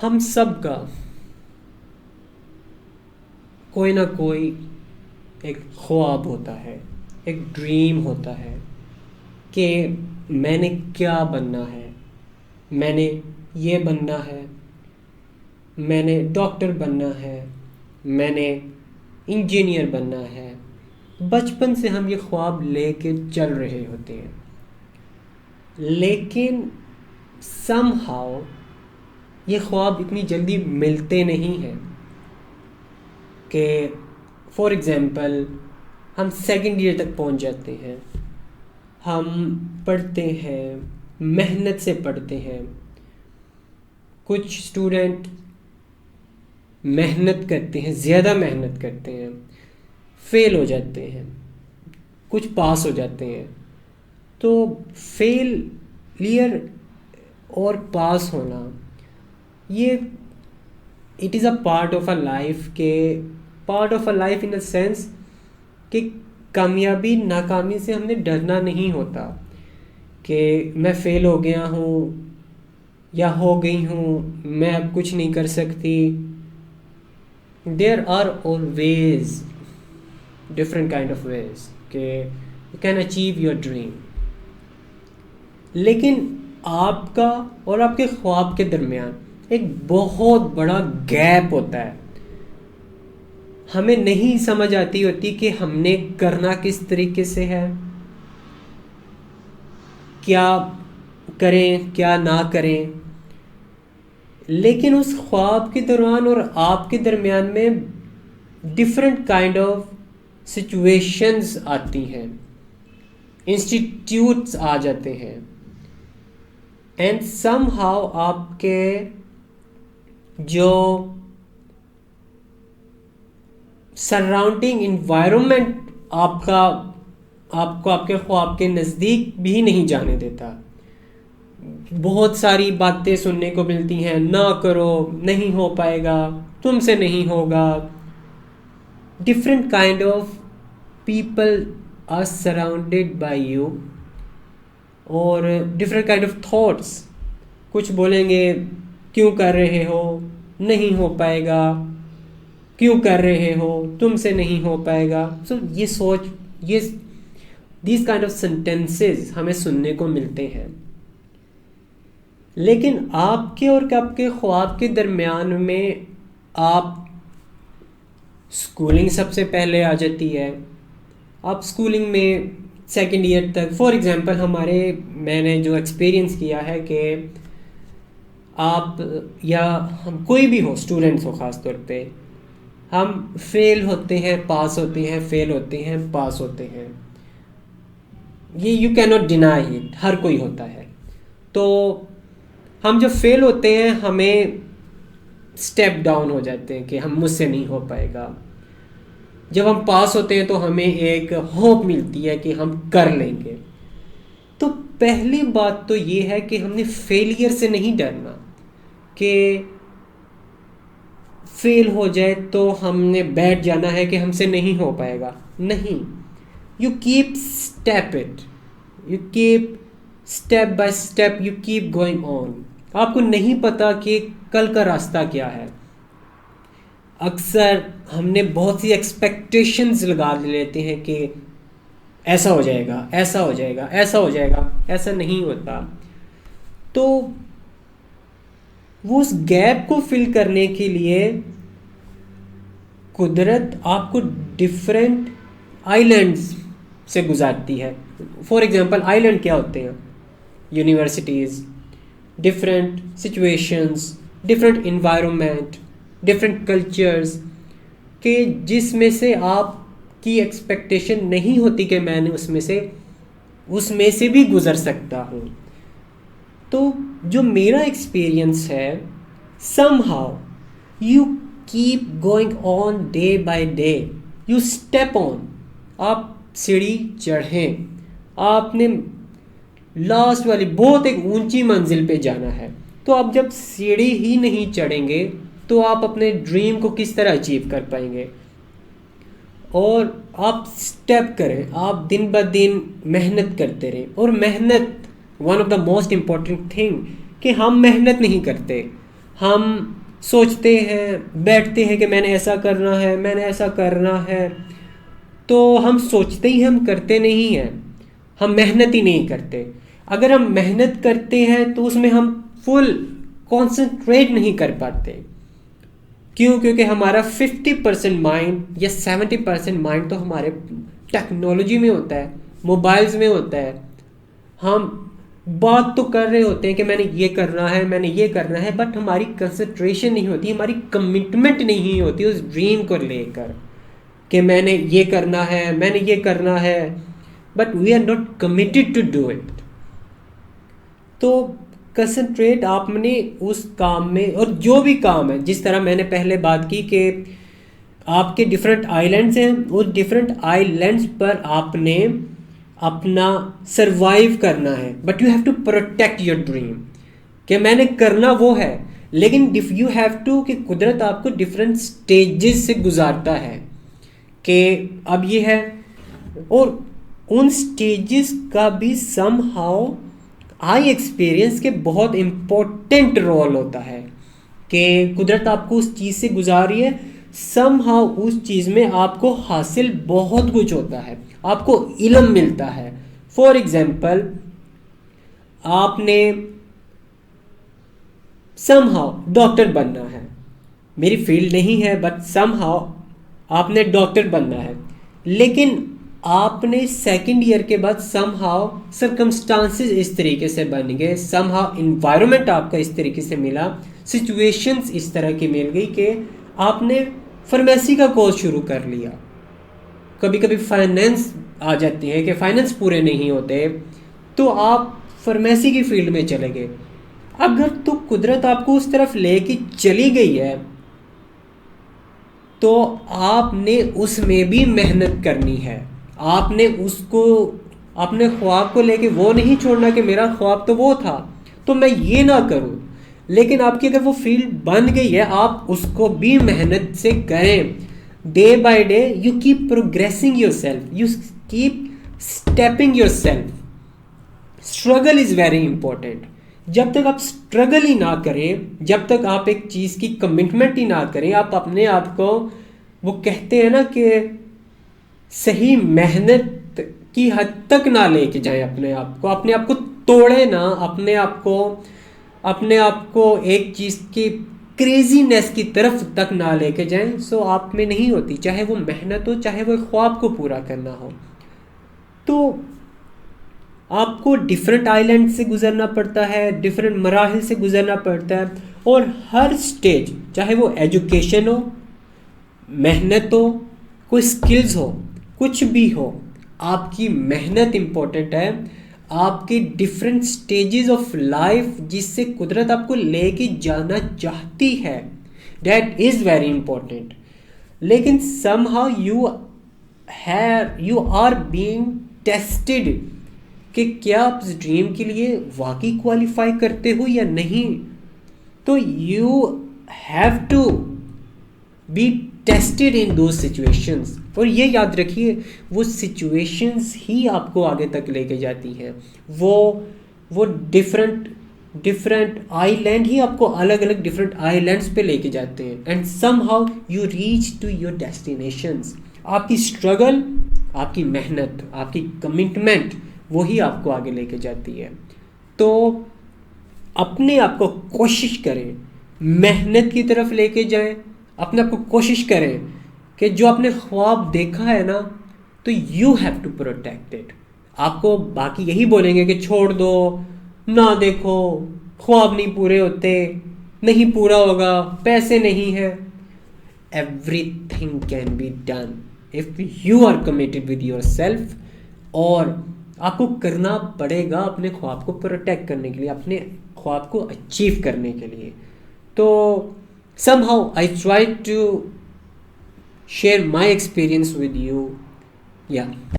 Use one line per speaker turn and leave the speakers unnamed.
हम सब का कोई ना कोई एक ख्वाब होता है, एक ड्रीम होता है कि मैंने क्या बनना है। मैंने ये बनना है, मैंने डॉक्टर बनना है, मैंने इंजीनियर बनना है। बचपन से हम ये ख्वाब लेके चल रहे होते हैं, लेकिन समहाउ ये ख्वाब इतनी जल्दी मिलते नहीं हैं कि फॉर एग्ज़ाम्पल हम सेकंड ईयर तक पहुंच जाते हैं। हम पढ़ते हैं, मेहनत से पढ़ते हैं। कुछ स्टूडेंट मेहनत करते हैं, ज़्यादा मेहनत करते हैं, फेल हो जाते हैं। कुछ पास हो जाते हैं। तो फेलियर और पास होना, ये it is a part of a life के part of a life in the sense कि कामयाबी नाकामी से हमने डरना नहीं होता कि मैं फ़ेल हो गया हूँ या हो गई हूँ, मैं अब कुछ नहीं कर सकती। There are always different kind of ways कि you can achieve your dream. लेकिन आपका और आपके ख्वाब के दरमियान एक बहुत बड़ा गैप होता है। हमें नहीं समझ आती होती कि हमने करना किस तरीके से है, क्या करें क्या ना करें। लेकिन उस ख्वाब के दौरान और आपके दरमियान में डिफरेंट काइंड ऑफ सिचुएशंस आती हैं, इंस्टीट्यूट्स आ जाते हैं, एंड समहाउ आपके जो सराउंडिंग इन्वायरमेंट आपका आपको आपके ख्वाब के नज़दीक भी नहीं जाने देता। बहुत सारी बातें सुनने को मिलती हैं, ना करो, नहीं हो पाएगा, तुमसे नहीं होगा। Different kind of people are surrounded by you, और डिफरेंट काइंड ऑफ थॉट्स। कुछ बोलेंगे क्यों कर रहे हो, नहीं हो पाएगा, क्यों कर रहे हो, तुमसे नहीं हो पाएगा। ये सोच, ये दीज काइंड ऑफ सेंटेंसेस हमें सुनने को मिलते हैं। लेकिन आपके और आपके ख्वाब के दरमियान में आप स्कूलिंग सबसे पहले आ जाती है। आप स्कूलिंग में सेकेंड ईयर तक, फॉर एग्ज़ाम्पल मैंने जो एक्सपीरियंस किया है कि आप या हम कोई भी हो, स्टूडेंट्स हो ख़ास तौर पे, हम फेल होते हैं, पास होते हैं, फेल होते हैं, पास होते हैं। ये you can not deny it, हर कोई होता है। तो हम जब फेल होते हैं हमें स्टेप डाउन हो जाते हैं कि हम मुझसे नहीं हो पाएगा। जब हम पास होते हैं तो हमें एक होप मिलती है कि हम कर लेंगे। तो पहली बात तो ये है कि हमने फेलियर से नहीं डरना कि फेल हो जाए तो हमने बैठ जाना है कि हमसे नहीं हो पाएगा। नहीं, you keep step it, you keep step by step, you keep going on. आपको नहीं पता कि कल का रास्ता क्या है। अक्सर हमने बहुत सी एक्सपेक्टेशंस लगा लेते हैं कि ऐसा हो जाएगा, ऐसा हो जाएगा, ऐसा हो जाएगा। ऐसा नहीं होता। तो वो उस गैप को फिल करने के लिए कुदरत आपको डिफरेंट आइलैंड्स से गुजारती है। फॉर एग्जांपल, आइलैंड क्या होते हैं? Universities, different situations, different environment, different cultures के जिसमें से आपकी एक्सपेक्टेशन नहीं होती कि मैंने उसमें से भी गुज़र सकता हूँ। तो जो मेरा एक्सपीरियंस है, somehow you keep going on day by day, you step on. आप सीढ़ी चढ़ें, आपने लास्ट वाली बहुत एक ऊंची मंजिल पे जाना है। तो आप जब सीढ़ी ही नहीं चढ़ेंगे तो आप अपने ड्रीम को किस तरह अचीव कर पाएंगे? और आप स्टेप करें, आप दिन ब दिन मेहनत करते रहें। और मेहनत one of the most important thing कि हम मेहनत नहीं करते, हम सोचते हैं, बैठते हैं कि मैंने ऐसा करना है, मैंने ऐसा करना है, तो हम सोचते ही हम करते नहीं हैं, हम मेहनत ही नहीं करते। अगर हम मेहनत करते हैं तो उसमें हम फुल कंसंट्रेट नहीं कर पाते। क्यों? क्योंकि हमारा 50% माइंड या 70% माइंड तो हमारे टेक्नोलॉजी में होता है, मोबाइल्स में होता है। हम बात तो कर रहे होते हैं कि मैंने ये करना है, मैंने ये करना है, बट हमारी कंसंट्रेशन नहीं होती, हमारी कमिटमेंट नहीं होती उस ड्रीम को लेकर कि मैंने ये करना है, मैंने ये करना है, but we are not committed to do it. तो कंसंट्रेट आपने उस काम में, और जो भी काम है, जिस तरह मैंने पहले बात की कि आपके डिफरेंट आइलैंड्स हैं, उस डिफरेंट आइलैंड्स पर आपने अपना सरवाइव करना है, but you have to protect your dream. कि मैंने करना वो है, लेकिन इफ यू हैव टू, कि कुदरत आपको डिफरेंट स्टेजेस से गुजारता है कि अब ये है, और उन स्टेजेस का भी सम हाउ आई एक्सपीरियंस के बहुत इम्पोर्टेंट रोल होता है कि कुदरत आपको उस चीज़ से गुजारी है, सम हाउ उस चीज़ में आपको हासिल बहुत कुछ होता है, आपको इल्म मिलता है। फॉर एग्जाम्पल, आपने सम हाउ डॉक्टर बनना है, मेरी फील्ड नहीं है, बट सम हाउ आपने डॉक्टर बनना है, लेकिन आपने सेकंड ईयर के बाद सम हाउ सर्कमस्टांसेस इस तरीके से बन गए, सम हाउ इन्वायरमेंट आपका इस तरीके से मिला, सिचुएशंस इस तरह की मिल गई कि आपने फार्मेसी का कोर्स शुरू कर लिया। कभी कभी फाइनेंस आ जाती है कि फाइनेंस पूरे नहीं होते, तो आप फार्मेसी की फील्ड में चले गए। अगर तो कुदरत आपको उस तरफ लेके चली गई है, तो आपने उसमें भी मेहनत करनी है। आपने उसको, अपने ख्वाब को लेके वो नहीं छोड़ना कि मेरा ख्वाब तो वो था तो मैं ये ना करूं, लेकिन आपकी अगर वो फील्ड बन गई है, आप उसको भी मेहनत से करें। Day by day you keep progressing your self, you keep stepping your self. Struggle is very important. जब तक आप स्ट्रगल ही ना करें, जब तक आप एक चीज़ की कमिटमेंट ही ना करें, आप अपने आप को, वो कहते हैं ना कि सही मेहनत की हद तक ना लेके जाएं, अपने आप को तोड़े ना, अपने आप को एक चीज़ की क्रेजीनेस की तरफ तक ना लेके जाएं, सो आप में नहीं होती, चाहे वो मेहनत हो, चाहे वो ख्वाब को पूरा करना हो। तो आपको डिफरेंट आइलैंड से गुजरना पड़ता है, डिफरेंट मराहिल से गुजरना पड़ता है, और हर स्टेज, चाहे वो एजुकेशन हो, मेहनत हो, कोई स्किल्स हो, कुछ भी हो, आपकी मेहनत इम्पोर्टेंट है। आपके डिफरेंट स्टेजेस ऑफ लाइफ जिससे कुदरत आपको लेके जाना चाहती है, दैट इज़ वेरी इंपॉर्टेंट। लेकिन somehow you are being tested कि क्या आप इस ड्रीम के लिए वाकई क्वालिफाई करते हो या नहीं। तो you have to be tested in दो सिचुएशंस, और ये याद रखिए, वो सिचुएशंस ही आपको आगे तक लेके जाती हैं। वो डिफरेंट आइलैंड ही आपको अलग अलग डिफरेंट आइलैंड्स पे लेके जाते हैं, and somehow you reach to your destinations. आपकी स्ट्रगल, आपकी मेहनत, आपकी कमिटमेंट, वही आपको आगे लेके जाती है। तो अपने आप को कोशिश करें, मेहनत की तरफ लेके जाएं, अपने आप को कोशिश करें कि जो आपने ख्वाब देखा है ना, तो you have to protect it. आपको बाकी यही बोलेंगे कि छोड़ दो, ना देखो, ख्वाब नहीं पूरे होते, नहीं पूरा होगा, पैसे नहीं है। Everything can be done if you are committed with your self, और आपको करना पड़ेगा अपने ख्वाब को प्रोटेक्ट करने के लिए, अपने ख्वाब को अचीव करने के लिए। तो somehow I try to share my experience with you. Yeah.